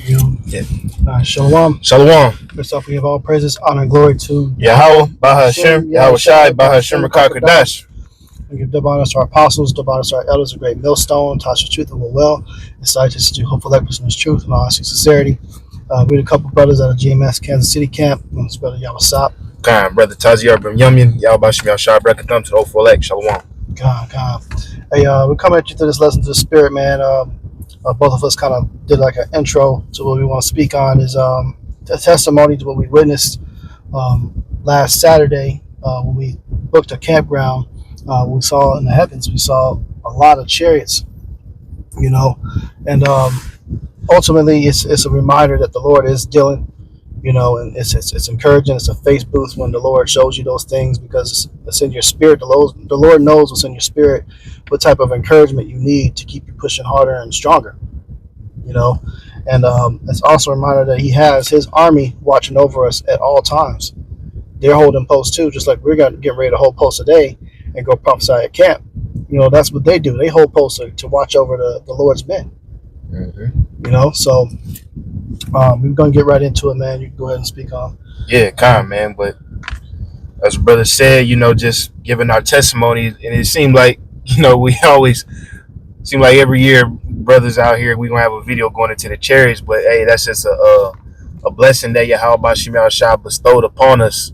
You. Yeah. Shalom. Shalom. First off, we give all praises, honor, and glory to Yahweh, Bahashem, Yahweh Shai, Bahashem, Rakakadash. We give double honors to our apostles, double honors to our elders, a great millstone, touch the truth and will well, and scientists to do hopeful equity in this truth and honesty and sincerity. We had a couple brothers out of GMS Kansas City camp. This brother Yahweh Sop. Khan, brother Taziar Brim Yumyan, Yahweh Bahashem, Yahweh Shai, Brakathum to the Hopeful Elect. Shalom. God. Hey, we're coming at you through this lesson to the spirit, man. Both of us kind of did like an intro to what we want to speak on is a testimony to what we witnessed last Saturday when we booked a campground. We saw in the heavens, we saw a lot of chariots, and ultimately it's a reminder that the Lord is dealing, and it's encouraging. It's a faith boost when the Lord shows you those things because it's in your spirit. The Lord knows what's in your spirit, what type of encouragement you need to keep you pushing harder and stronger, and it's also a reminder that He has His army watching over us at all times. They're holding posts too, just like we're going to get ready to hold posts today and go prophesy at camp. That's what they do. They hold posts to watch over the Lord's men. So we're going to get right into it, man. You can go ahead and speak on. Yeah, Khan, man. But as brother said, just giving our testimony, and it seemed like, we always seem like every year brothers out here, we're going to have a video going into the chariots. But, hey, that's just a blessing that Yahweh Bahashem Yahweh Shai bestowed upon us.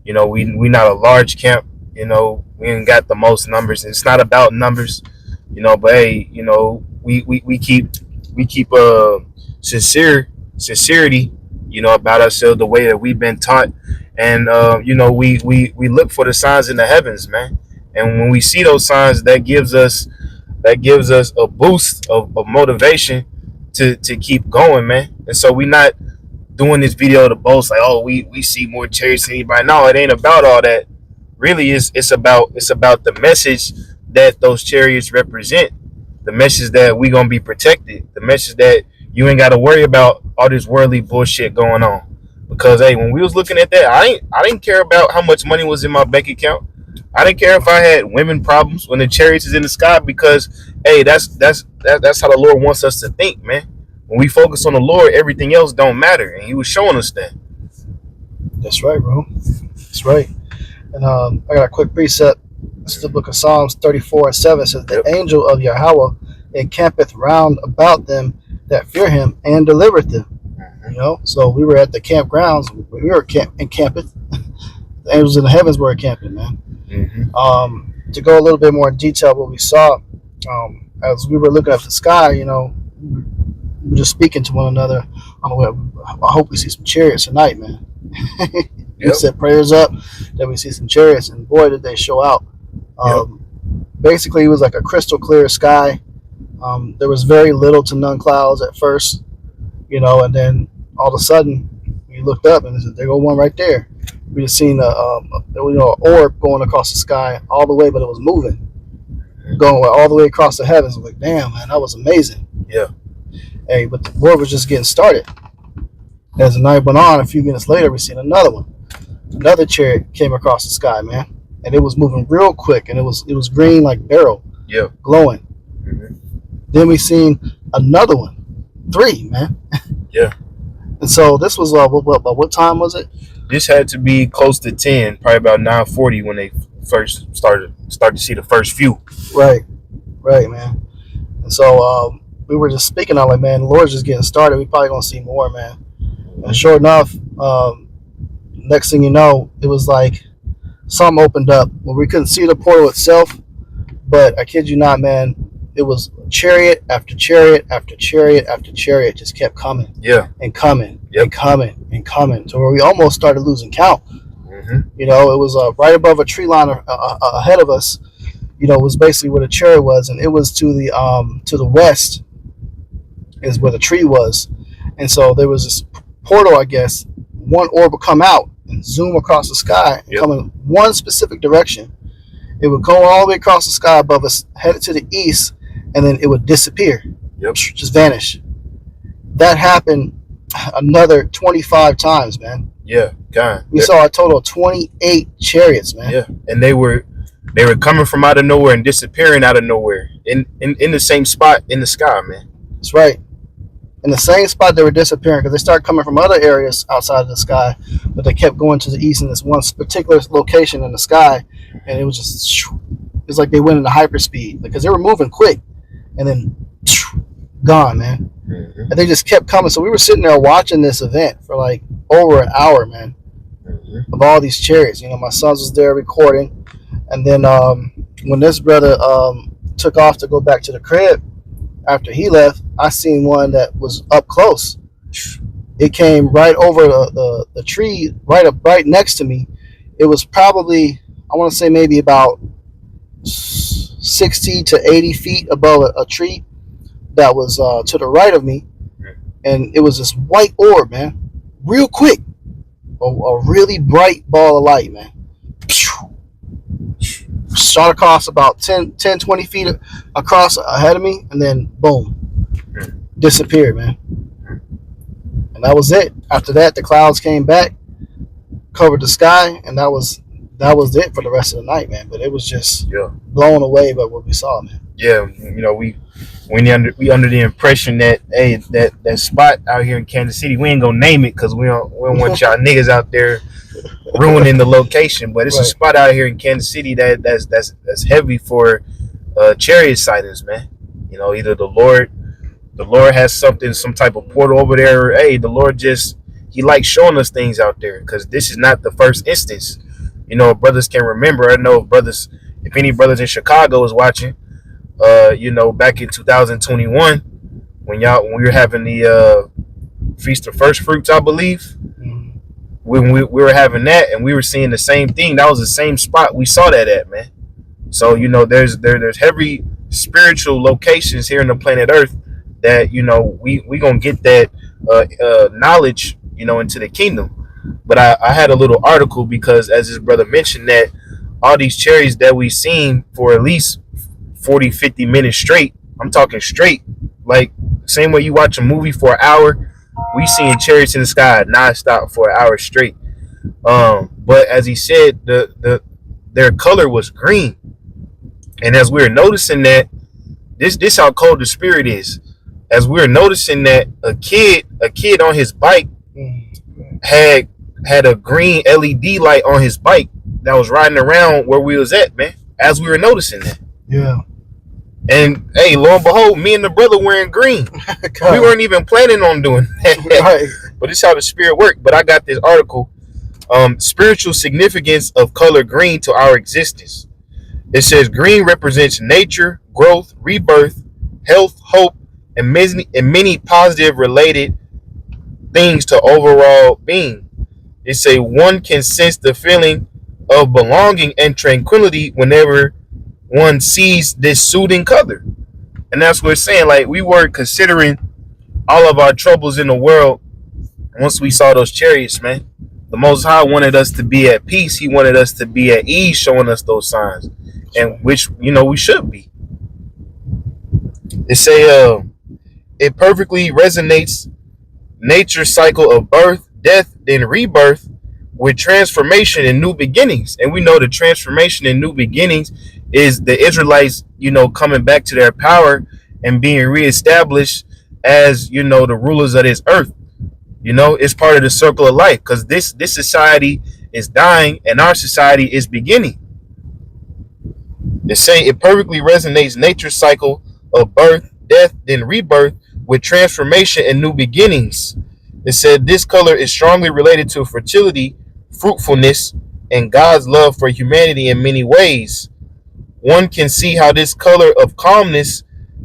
We not a large camp. We ain't got the most numbers. It's not about numbers, but hey, we keep sincerity, about ourselves, the way that we've been taught. And we look for the signs in the heavens, man. And when we see those signs, that gives us a boost of motivation to keep going, man. And so we not doing this video to boast like, oh, we see more chariots than anybody. No, it ain't about all that. Really, it's about the message that those chariots represent, the message that we gonna be protected, the message that you ain't got to worry about all this worldly bullshit going on. Because hey, when we was looking at that, I didn't care about how much money was in my bank account. I didn't care if I had women problems when the chariots is in the sky. Because hey, that's how the Lord wants us to think, man. When we focus on the Lord, everything else don't matter, and He was showing us that. That's right, bro. That's right. And I got a quick precept. This is the book of Psalms 34:7. It says, "The angel of Yahweh encampeth round about them that fear Him and delivereth them." So we were at the campgrounds. We were encamping. The angels in the heavens were encamping, man. To go a little bit more in detail, what we saw as we were looking at the sky, we were just speaking to one another. I hope we see some chariots tonight, man. We set prayers up that we see some chariots, and boy, did they show out. Basically, it was like a crystal clear sky. There was very little to none clouds at first, and then all of a sudden, we looked up and there go one right there. We just seen an orb going across the sky all the way, but it was moving, going all the way across the heavens. I'm like, damn, man, that was amazing. Yeah. Hey, but the war was just getting started. As the night went on, a few minutes later, we seen another one. Another chariot came across the sky, man, and it was moving real quick, and it was green like beryl, glowing. Then we seen another one, 3, man. Yeah. And so this was what time was it? This had to be close to 10, probably about 9:40 when they first started to see the first few. Right, man. And so we were just speaking on like, man, the Lord's just getting started. We probably gonna see more, man. And sure enough, next thing you know, it was like something opened up. Well, we couldn't see the portal itself, but I kid you not, man, it was chariot after chariot after chariot after chariot just kept coming. Yeah. And coming. Yep. And coming and coming to where we almost started losing count. It was right above a tree line ahead of us. Was basically where the chariot was, and it was to the west is where the tree was. And so there was this portal, I guess. One orb would come out and zoom across the sky and come in one specific direction. It would go all the way across the sky above us, headed to the east, and then it would disappear. Just vanish. That happened another 25 times, man. Yeah, God. We saw a total of 28 chariots, man. Yeah, and they were coming from out of nowhere and disappearing out of nowhere in the same spot in the sky, man. That's right. in the same spot they were disappearing because they started coming from other areas outside of the sky, but they kept going to the east in this one particular location in the sky, and it was just it's like they went into hyperspeed because they were moving quick, and then gone, man. Mm-hmm. And they just kept coming. So we were sitting there watching this event for like over an hour, man, Mm-hmm. of all these chariots. You know, my sons was there recording, and then when this brother took off to go back to the crib after he left, I seen one that was up close. It came right over the tree, right next to me. It was probably, I want to say maybe about 60 to 80 feet above a tree that was to the right of me, and it was this white orb, man, real quick, a really bright ball of light, man. Shot across about 10, 20 feet across ahead of me, and then boom, disappeared, man. And that was it. After that, the clouds came back, covered the sky, and that was it for the rest of the night, man. But it was just blown away by what we saw, man. Yeah, you know, we under the impression that hey, that spot out here in Kansas City, we ain't gonna name it because we don't want y'all niggas out there ruining the location. But it's a spot out here in Kansas City that's heavy for chariot sightings, man. You know, either the Lord has some type of portal over there, or hey, the Lord he likes showing us things out there because this is not the first instance. You know, brothers can remember. I know if any brothers in Chicago is watching, you know, back in 2021 when we were having the Feast of First Fruits, I believe. When we were having that and we were seeing the same thing, that was the same spot we saw that at, man. So, you know, there's heavy spiritual locations here on the planet Earth that, you know, we gonna get that knowledge, you know, into the kingdom. But I had a little article because, as his brother mentioned, that all these chariots that we seen for at least 40, 50 minutes straight, I'm talking straight, like same way you watch a movie for an hour, we seen chariots in the sky nonstop for an hour straight. But as he said, their color was green, and as we were noticing that, this how cold the spirit is. As we were noticing that a kid on his bike had a green LED light on his bike that was riding around where we was at, man. As we were noticing that, yeah. And hey, lo and behold, me and the brother wearing green. We weren't even planning on doing that. Right. But it's how the spirit worked. But I got this article, spiritual significance of color green to our existence. It says green represents nature, growth, rebirth, health, hope, and many positive related things to overall being. It say one can sense the feeling of belonging and tranquility whenever one sees this soothing color. And that's what it's saying. Like, we were considering all of our troubles in the world once we saw those chariots, man. The Most High wanted us to be at peace. He wanted us to be at ease, showing us those signs, and which, you know, we should be. It say it perfectly resonates nature's cycle of birth, death, then rebirth with transformation and new beginnings. And we know the transformation and new beginnings is the Israelites, you know, coming back to their power and being reestablished as, you know, the rulers of this earth. You know, it's part of the circle of life because this society is dying and our society is beginning. It's saying it perfectly resonates nature's cycle of birth, death, then rebirth with transformation and new beginnings. It said this color is strongly related to fertility, fruitfulness, and God's love for humanity in many ways. One can see how this color of calmness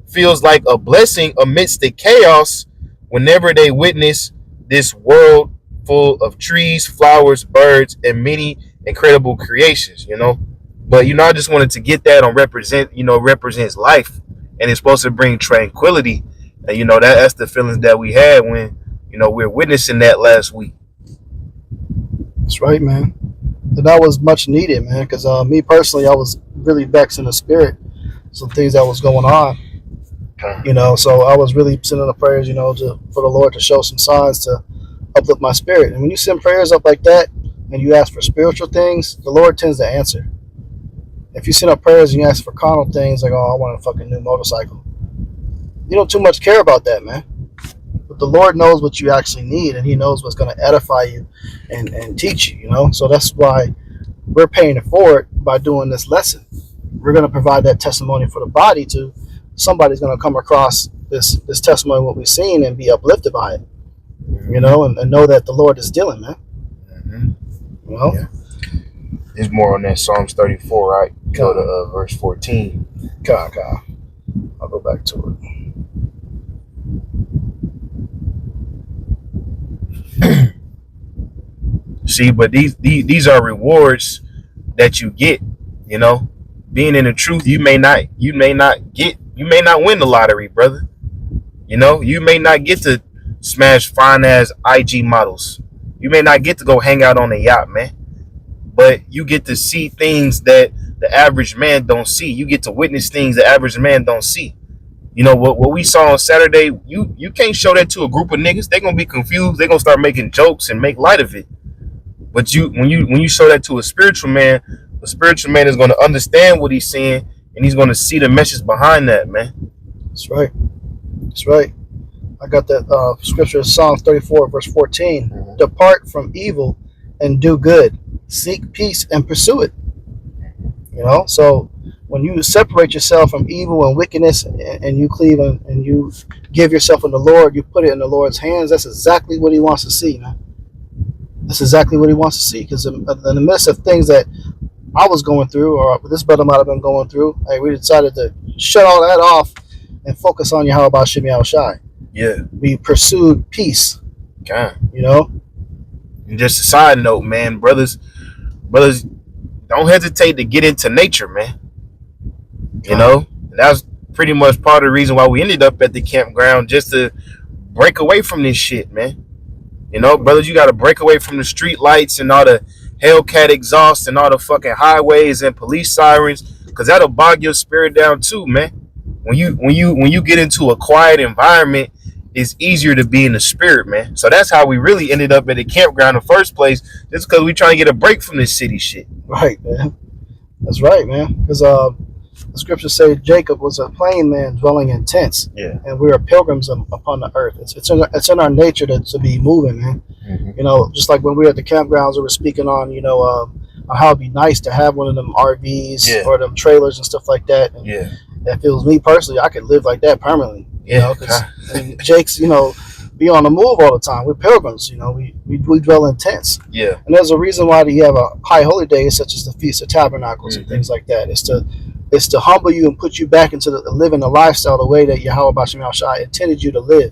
feels like a blessing amidst the chaos whenever they witness this world full of trees, flowers, birds, and many incredible creations, you know. But, you know, I just wanted to get that on represents life, and it's supposed to bring tranquility. And, you know, that's the feelings that we had when, you know, we're witnessing that last week. That's right, man. And that was much needed, man, because me personally, I was really vexed in the spirit, some things that was going on, you know, so I was really sending the prayers, you know, for the Lord to show some signs to uplift my spirit. And when you send prayers up like that and you ask for spiritual things, the Lord tends to answer. If you send up prayers and you ask for carnal things like, oh, I want a fucking new motorcycle, you don't too much care about that, man. But the Lord knows what you actually need, and He knows what's going to edify you and teach you. You know, so that's why we're paying it forward by doing this lesson. We're going to provide that testimony for the body to somebody's going to come across this testimony, what we've seen, and be uplifted by it. You know, and know that the Lord is dealing, man. Mm-hmm. You know, yeah. It's more on that Psalms 34, right? Go to verse 14. God. I'll go back to it. See, but these are rewards that you get. You know, being in the truth, you may not win the lottery, brother. You know, you may not get to smash fine ass IG models. You may not get to go hang out on a yacht, man. But you get to see things that the average man don't see. You get to witness things the average man don't see. You know what we saw on Saturday, you can't show that to a group of niggas. They're gonna be confused. They're gonna start making jokes and make light of it. But when you show that to a spiritual man is gonna understand what he's saying, and he's gonna see the message behind that, man. That's right. I got that scripture, Psalms 34, verse 14. Mm-hmm. Depart from evil and do good. Seek peace and pursue it. You know, so when you separate yourself from evil and wickedness, and you cleave and you give yourself in the Lord, you put it in the Lord's hands. That's exactly what He wants to see, man. That's exactly what He wants to see. Because in the midst of things that I was going through, or this brother might have been going through, hey, we decided to shut all that off and focus on Yahweh Bashim Yahushai. Yeah, we pursued peace. God, you know. And just a side note, man, brothers, don't hesitate to get into nature, man. You know, and that's pretty much part of the reason why we ended up at the campground, just to break away from this shit, man. You know, brothers, you got to break away from the street lights and all the Hellcat exhaust and all the fucking highways and police sirens, because that'll bog your spirit down too, man. When you get into a quiet environment, it's easier to be in the spirit, man. So that's how we really ended up at the campground in the first place, just because we trying to get a break from this city shit. Right, man. That's right, man. Because the scriptures say Jacob was a plain man dwelling in tents, and we are pilgrims upon the earth. It's in our nature to be moving, man. Mm-hmm. You know, just like when we were at the campgrounds, we were speaking on, you know, how it'd be nice to have one of them RVs or them trailers and stuff like that. And if it was me personally, I could live like that permanently. You know, because Jake's, you know, be on the move all the time. We're pilgrims, you know. We dwell in tents. Yeah. And there's a reason why you have a high holy day, such as the Feast of Tabernacles and things like that. It's to humble you and put you back into living the lifestyle the way that Yahweh Bashim Yahushai intended you to live,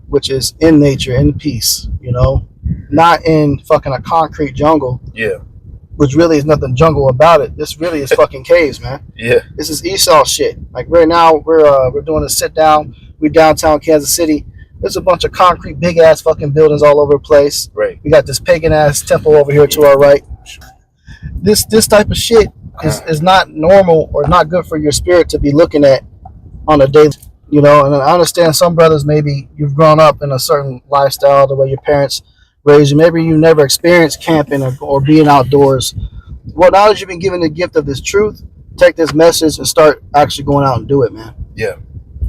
which is in nature, in peace, you know, not in fucking a concrete jungle. Yeah. Which really is nothing jungle about it. This really is fucking caves, man. Yeah. This is Esau shit. Like right now, we're doing a sit down. We're downtown Kansas City. There's a bunch of concrete, big ass fucking buildings all over the place. Right. We got this pagan ass temple over here to our right. This type of shit is not normal or not good for your spirit to be looking at on a daily. You know, and I understand some brothers, maybe you've grown up in a certain lifestyle, the way your parents raised you. Maybe you never experienced camping or being outdoors. Well, now that you've been given the gift of this truth, take this message and start actually going out and do it, man. Yeah.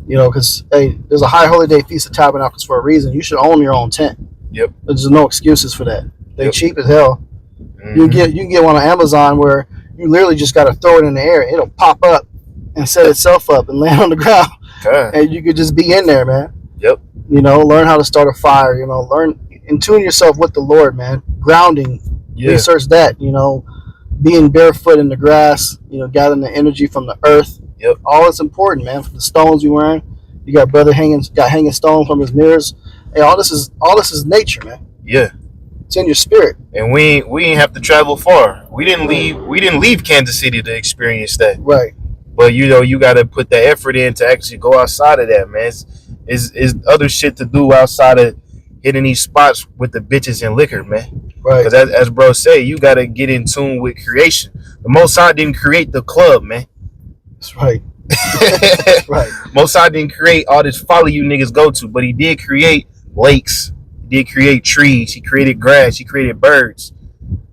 You know, because, hey, there's a high holy day Feast of Tabernacles for a reason. You should own your own tent. Yep. There's no excuses for that. They're cheap as hell. Mm-hmm. You can get one on Amazon where you literally just got to throw it in the air. It'll pop up and set itself up and land on the ground. Okay. And you could just be in there, man. Yep. You know, learn how to start a fire. You know, and tune yourself with the Lord, man. Grounding. Yeah. Research that, you know, being barefoot in the grass, you know, gathering the energy from the earth. Yep. All is important, man. From the stones you're wearing. You got brother hanging stones from his mirrors. Hey, all this is nature, man. Yeah. It's in your spirit. And we ain't have to travel far. We didn't leave Kansas City to experience that. Right. But you know, you gotta put the effort in to actually go outside of that, man. It's other shit to do outside of hitting these spots with the bitches and liquor, man. Right. Because as bro say, you gotta get in tune with creation. The Most High didn't create the club, man. That's right. Right. Most High didn't create all this folly you niggas go to, but he did create lakes. He did create trees. He created grass. He created birds.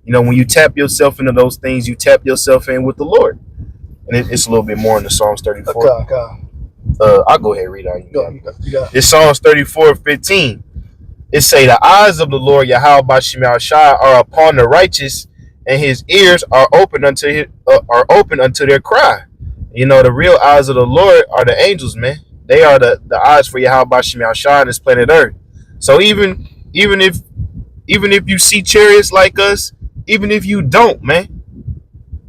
You know, when you tap yourself into those things, you tap yourself in with the Lord. And it's a little bit more in the Psalms 34. Okay. I'll go ahead and read out. You got It's Psalms 34:15. It say the eyes of the Lord Yahweh Bashim Shai are upon the righteous, and his ears are open unto their cry. You know, the real eyes of the Lord are the angels, man. They are the eyes for Yahweh Bashim Shai on this planet Earth. So even if you see chariots like us, even if you don't, man,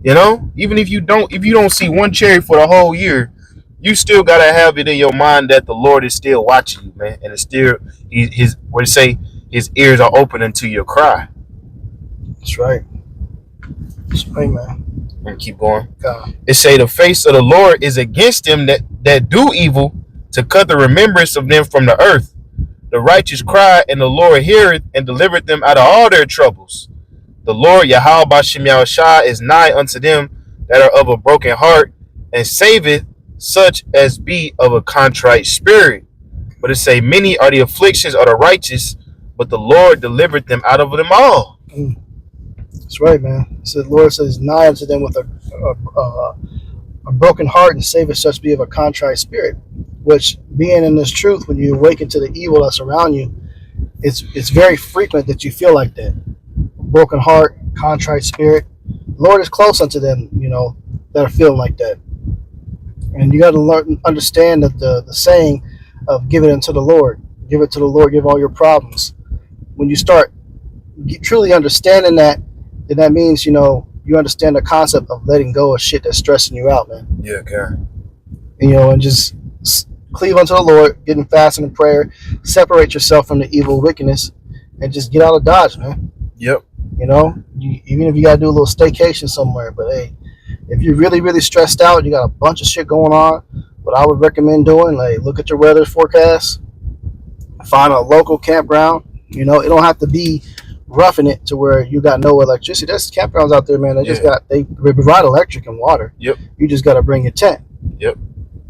you know, even if you don't see one chariot for the whole year, you still gotta have it in your mind that the Lord is still watching you, man, and it's still his what it say, his ears are open unto your cry. That's right. That's right, man. And keep going. God. It say the face of the Lord is against them that do evil, to cut the remembrance of them from the earth. The righteous cry, and the Lord heareth and delivereth them out of all their troubles. The Lord Yahweh Bashim Yahushua is nigh unto them that are of a broken heart, and saveth such as be of a contrite spirit. But it say, many are the afflictions of the righteous, but the Lord delivered them out of them all. That's right, man. So the Lord says, nigh unto them with a broken heart, and saveth such be of a contrite spirit. Which, being in this truth, when you awaken to the evil that's around you, it's very frequent that you feel like that. Broken heart, contrite spirit. The Lord is close unto them, you know, that are feeling like that. And you got to learn, understand that the saying of give it unto the Lord. Give it to the Lord, give all your problems. When you start truly understanding that, then that means, you know, you understand the concept of letting go of shit that's stressing you out, man. Yeah, okay. You know, and just cleave unto the Lord, getting fasting and prayer, separate yourself from the evil wickedness, and just get out of Dodge, man. Yep. You know, even if you got to do a little staycation somewhere, but hey, if you're really, really stressed out, you got a bunch of shit going on, what I would recommend doing, like, look at your weather forecast, find a local campground. You know, it don't have to be roughing it to where you got no electricity. There's campgrounds out there, man. They provide electric and water. Yep. You just got to bring your tent. Yep.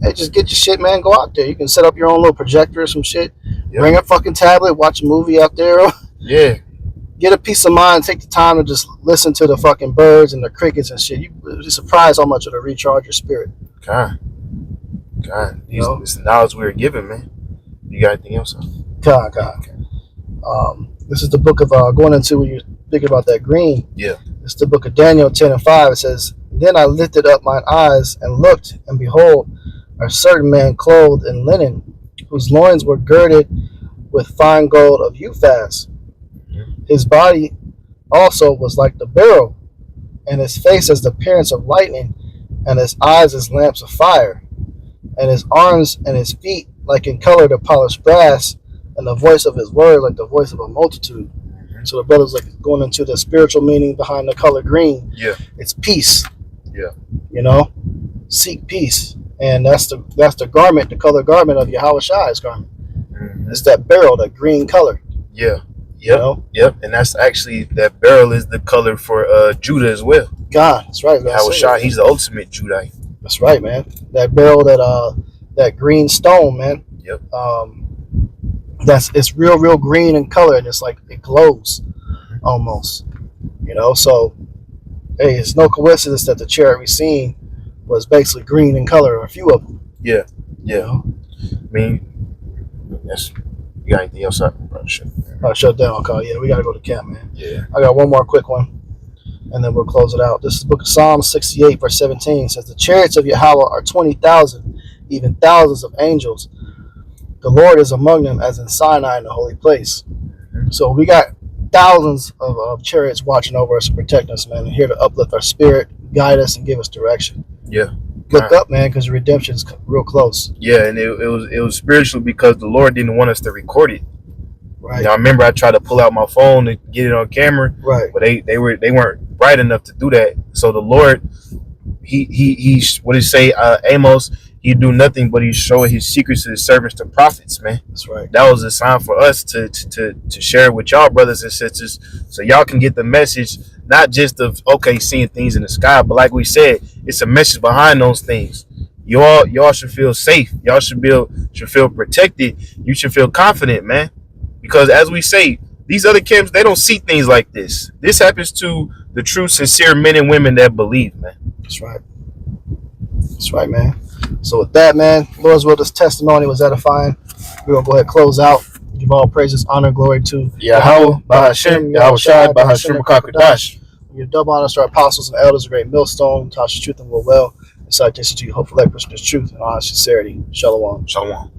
Hey, just get your shit, man. Go out there. You can set up your own little projector or some shit. Yep. Bring a fucking tablet. Watch a movie out there. Yeah. Get a peace of mind. Take the time to just listen to the fucking birds and the crickets and shit. You'd be surprised how much it'll recharge your spirit. God. It's the knowledge we were given, man. You got anything else? God. This is the book of going into when you're thinking about that green. Yeah. It's the book of Daniel 10:5. It says, "Then I lifted up mine eyes and looked, and behold, a certain man clothed in linen, whose loins were girded with fine gold of Uphaz. His body also was like the beryl, and his face as the appearance of lightning, and his eyes as lamps of fire, and his arms and his feet like in color to polished brass, and the voice of his word like the voice of a multitude." So the brother's like going into the spiritual meaning behind the color green. Yeah. It's peace. Yeah. You know, seek peace, and that's the garment, the color garment of Yahweh Shai's garment. Mm-hmm. It's that beryl, that green color. Yeah. Yep. You know? Yep. And that's actually, that beryl is the color for Judah as well. God, that's right. Yahweh Shai, he's the ultimate Judite. That's right, man. That beryl, that green stone, man. Yep. It's real green in color, and it's like it glows almost. You know, so hey, it's no coincidence that the chariot we seen was basically green in color, a few of them. Yeah. You know? I mean, that's, you got anything else? Shut down, call. Yeah, we gotta go to camp, man. Yeah. I got one more quick one, and then we'll close it out. This is the book of Psalms 68, verse 17. It says, "The chariots of Yahweh are 20,000, even thousands of angels. The Lord is among them, as in Sinai in the holy place." So we got thousands of chariots watching over us and protecting us, man, and here to uplift our spirit, guide us, and give us direction. Yeah. Look up, man, because redemption's real close. Yeah, and it was spiritual because the Lord didn't want us to record it. Right. You know, I remember I tried to pull out my phone to get it on camera. Right. But they weren't bright enough to do that. So the Lord, he what did he say? Amos, he do nothing but he show his secrets to his servants, the prophets, man. That's right. That was a sign for us to share with y'all brothers and sisters, so y'all can get the message, not just of seeing things in the sky, but like we said, it's a message behind those things. Y'all should feel safe. Y'all should feel protected. You should feel confident, man. Because as we say, these other camps, they don't see things like this. This happens to the true, sincere men and women that believe, man. That's right. That's right, man. So with that, man, Lord's will, this testimony was edifying. We're going to go ahead and close out. Give all praises, honor, glory to Yahweh, Bahashem, Yahweh Shai, Bahashem Kakadash. Your double honors to our apostles and elders, a great millstone, Tasha's truth and will well. Inside to you, hopeful, like, truth and honest sincerity. Shalom. Shalom.